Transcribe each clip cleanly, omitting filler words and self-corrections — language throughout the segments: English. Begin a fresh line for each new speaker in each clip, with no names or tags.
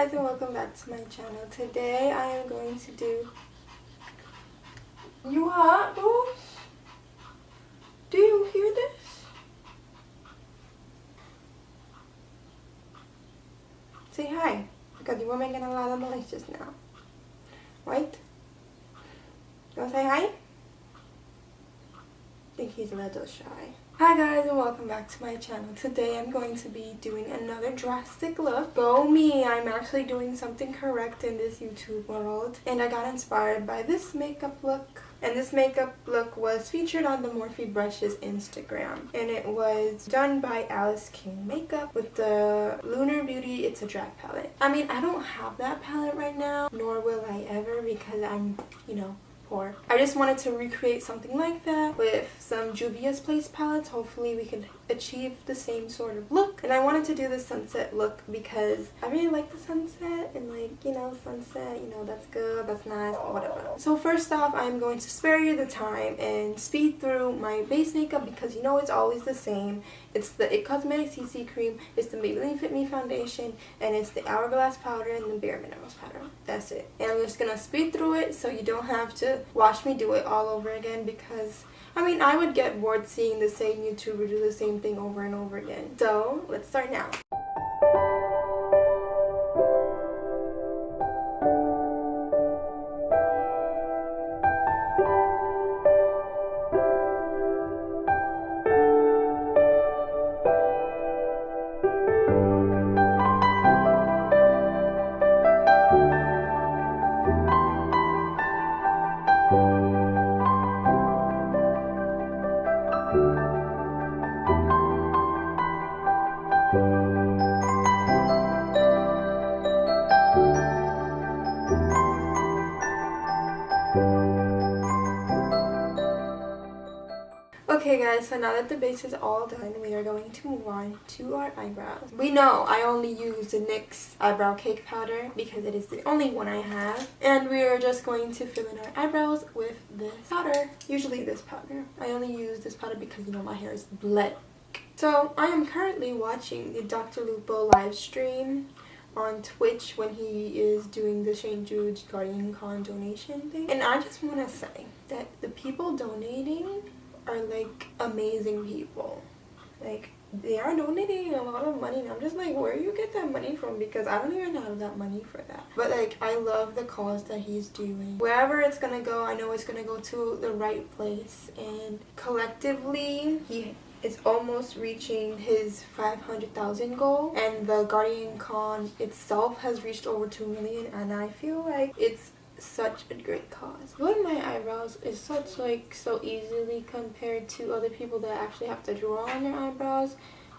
guys, and welcome back to my channel. Today I am going to do... You hot, boo? Do you hear this? Say hi, because you were making a lot of noise just now. Right? You want to say hi? I think he's a little shy. Hi guys, and welcome back to my channel. Today I'm going to be doing another drastic look. Go me! I'm actually doing something correct in this YouTube world. And I got inspired by this makeup look. And this makeup look was featured on the Morphe Brushes Instagram. And it was done by Alice King Makeup with the Lunar Beauty It's a Drag palette. I mean, I don't have that palette right now, nor will I ever, because I'm, poor. I just wanted to recreate something like that with some Juvia's Place palettes. Hopefully we can achieve the same sort of look. And I wanted to do the sunset look because I really like the sunset and sunset, that's good, that's nice, whatever. So first off, I'm going to spare you the time and speed through my base makeup because it's always the same. It's the It Cosmetics CC Cream, it's the Maybelline Fit Me Foundation, and it's the Hourglass powder and the bareMinerals powder. That's it. And I'm just gonna speed through it so you don't have to watch me do it all over again because I would get bored seeing the same YouTuber do the same thing over and over again. So let's start now. Okay guys, so now that the base is all done, we are going to move on to our eyebrows. We know I only use the NYX eyebrow cake powder because it is the only one I have. And we are just going to fill in our eyebrows with this powder. Usually this powder. I only use this powder because my hair is black. So I am currently watching the Dr. Lupo live stream on Twitch when he is doing the St. Jude's Guardian Con donation thing. And I just want to say that the people donating are amazing people. They are donating a lot of money and I'm just where you get that money from, because I don't even have that money for that. But I love the cause that he's doing. Wherever it's gonna go, I know it's gonna go to the right place, and collectively he is almost reaching his 500,000 goal, and the Guardian Con itself has reached over 2 million, and I feel like it's such a great cause. Doing my eyebrows is such so easily compared to other people that actually have to draw on their eyebrows.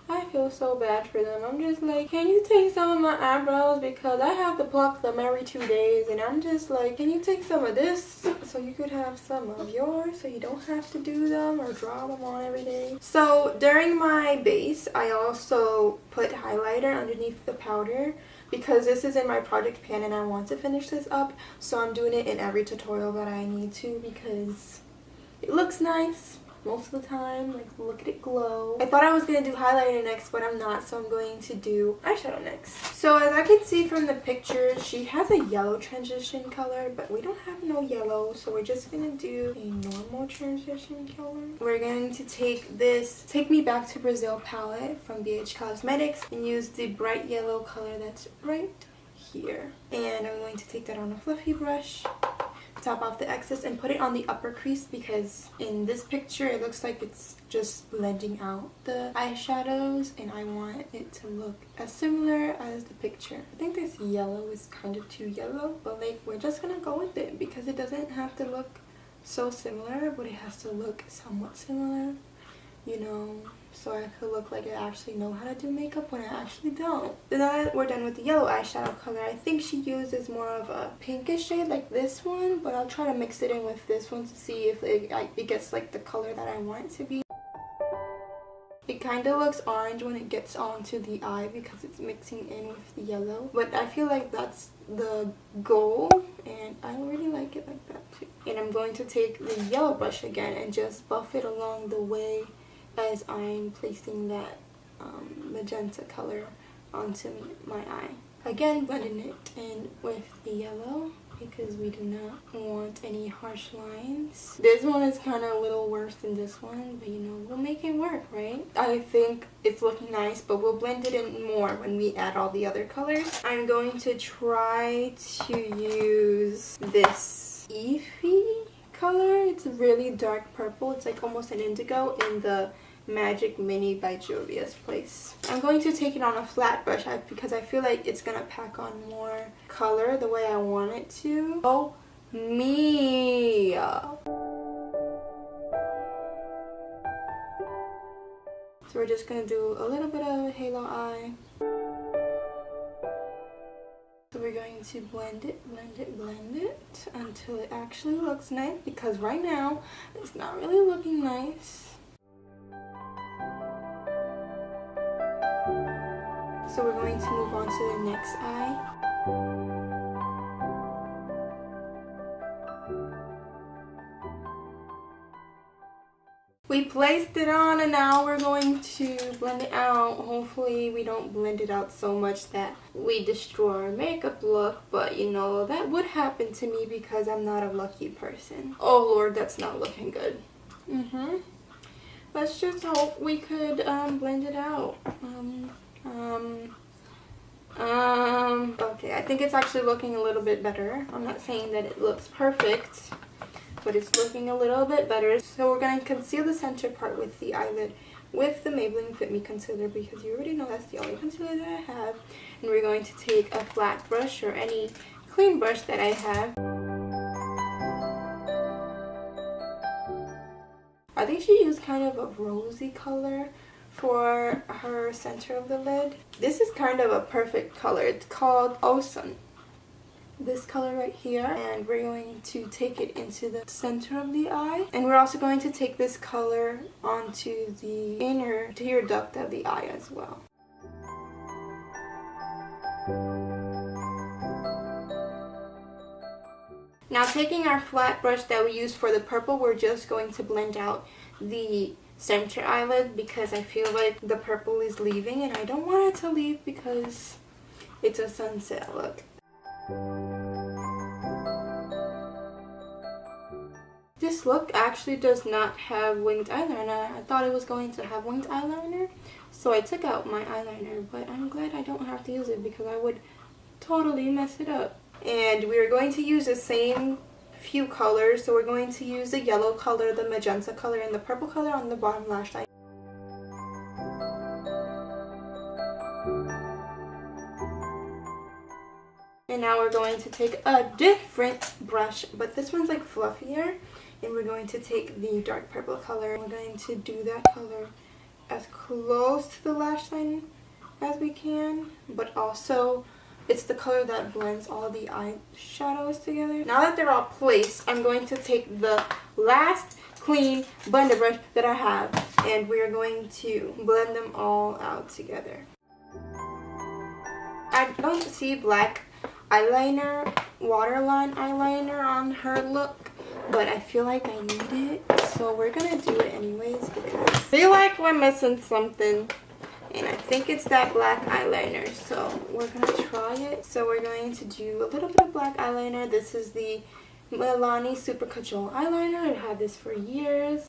I feel so bad for them. I'm just can you take some of my eyebrows, because I have to pluck them every 2 days, and I'm just can you take some of this so you could have some of yours so you don't have to do them or draw them on every day. So during my base, I also put highlighter underneath the powder because this is in my project pan and I want to finish this up, so I'm doing it in every tutorial that I need to because it looks nice most of the time. Look at it glow. I thought I was going to do highlighter next, but I'm not, so I'm going to do eyeshadow next. So as I can see from the picture, she has a yellow transition color, but we don't have no yellow, so we're just going to do a normal transition color. We're going to take this Take Me Back to Brazil palette from BH Cosmetics and use the bright yellow color that's right here. And I'm going to take that on a fluffy brush, top off the excess, and put it on the upper crease because in this picture it looks like it's just blending out the eyeshadows and I want it to look as similar as the picture. I think this yellow is kind of too yellow, but we're just gonna go with it because it doesn't have to look so similar, but it has to look somewhat similar, so I could look like I actually know how to do makeup when I actually don't. Now that we're done with the yellow eyeshadow color, I think she uses more of a pinkish shade like this one, but I'll try to mix it in with this one to see if it gets the color that I want it to be. It kind of looks orange when it gets onto the eye because it's mixing in with the yellow, but I feel like that's the goal and I really like it like that too. And I'm going to take the yellow brush again and just buff it along the way as I'm placing that magenta color onto my eye. Again, blending it in with the yellow because we do not want any harsh lines. This one is kind of a little worse than this one, but you know, we'll make it work, right? I think it's looking nice, but we'll blend it in more when we add all the other colors. I'm going to try to use this Eevee color. It's really dark purple. It's like almost an indigo in the Magic Mini by Juvia's place. I'm going to take it on a flat brush because I feel like it's gonna pack on more color the way I want it to. Oh me! So we're just gonna do a little bit of a halo eye. So we're going to blend it until it actually looks nice, because right now it's not really looking nice. So we're going to move on to the next eye. We placed it on and now we're going to blend it out. Hopefully we don't blend it out so much that we destroy our makeup look, but you know, that would happen to me because I'm not a lucky person. Oh Lord, that's not looking good. Let's just hope we could blend it out. Okay, I think it's actually looking a little bit better. I'm not saying that it looks perfect, but it's looking a little bit better. So we're going to conceal the center part with the eyelid with the Maybelline Fit Me Concealer, because you already know that's the only concealer that I have. And we're going to take a flat brush or any clean brush that I have. I think she used kind of a rosy color for her center of the lid. This is kind of a perfect color. It's called Ocean. This color right here, and we're going to take it into the center of the eye, and we're also going to take this color onto the inner tear duct of the eye as well. Now, taking our flat brush that we used for the purple, we're just going to blend out the center eyelid because I feel like the purple is leaving and I don't want it to leave because it's a sunset look. This look actually does not have winged eyeliner. I thought it was going to have winged eyeliner, so I took out my eyeliner, but I'm glad I don't have to use it because I would totally mess it up. And we're going to use the same few colors, so we're going to use the yellow color, the magenta color, and the purple color on the bottom lash line. And now we're going to take a different brush, but this one's like fluffier, and we're going to take the dark purple color, and we're going to do that color as close to the lash line as we can, but also it's the color that blends all the eyeshadows together. Now that they're all placed, I'm going to take the last clean blender brush that I have, and we're going to blend them all out together. I don't see black eyeliner, waterline eyeliner on her look, but I feel like I need it, so we're gonna do it anyways because I feel like we're missing something. And I think it's that black eyeliner, so we're going to try it. So we're going to do a little bit of black eyeliner. This is the Milani Super Cajole eyeliner. I've had this for years.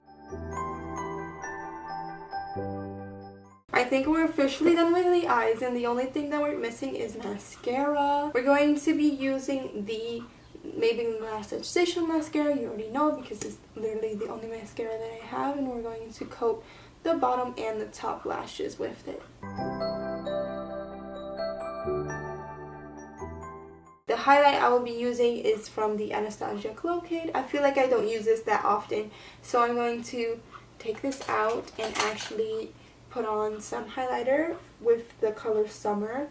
I think we're officially done with the eyes, and the only thing that we're missing is mascara. We're going to be using the Maybelline Sensational mascara. You already know because it's literally the only mascara that I have, and we're going to coat the bottom and the top lashes with it. The highlight I will be using is from the Anastasia Glow Kit. I feel like I don't use this that often, so I'm going to take this out and actually put on some highlighter with the color Summer.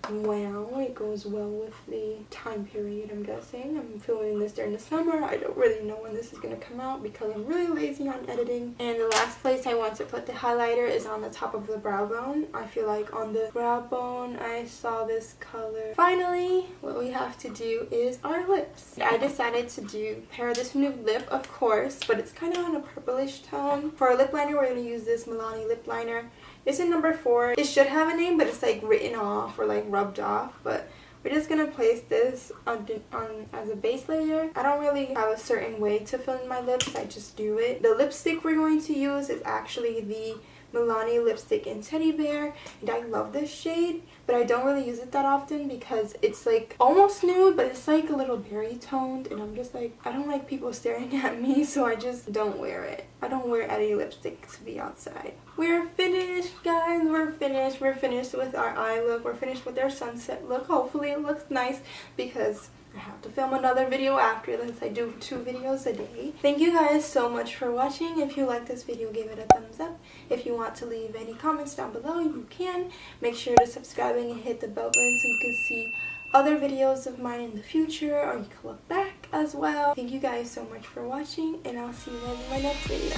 Wow, it goes well with the time period, I'm guessing. I'm filming this during the summer. I don't really know when this is going to come out because I'm really lazy on editing. And the last place I want to put the highlighter is on the top of the brow bone. I feel like on the brow bone I saw this color. Finally, what we have to do is our lips. I decided to pair this nude lip, of course, but it's kind of on a purplish tone. For our lip liner, we're going to use this Milani Lipliner It's in number 4. It should have a name, but it's like written off or like rubbed off. But we're just gonna place this on as a base layer. I don't really have a certain way to fill in my lips. I just do it. The lipstick we're going to use is actually the Milani lipstick in Teddy Bear, and I love this shade, but I don't really use it that often because it's like almost nude, but it's like a little berry toned, and I'm just like, I don't like people staring at me, so I just don't wear it. I don't wear any lipstick to be outside. We're finished, guys. We're finished. We're finished with our eye look. We're finished with our sunset look. Hopefully it looks nice because I have to film another video after this. I do 2 videos a day. Thank you guys so much for watching. If you like this video, give it a thumbs up. If you want to leave any comments down below, you can. Make sure to subscribe and hit the bell button so you can see other videos of mine in the future, or you can look back as well. Thank you guys so much for watching, and I'll see you guys in my next video.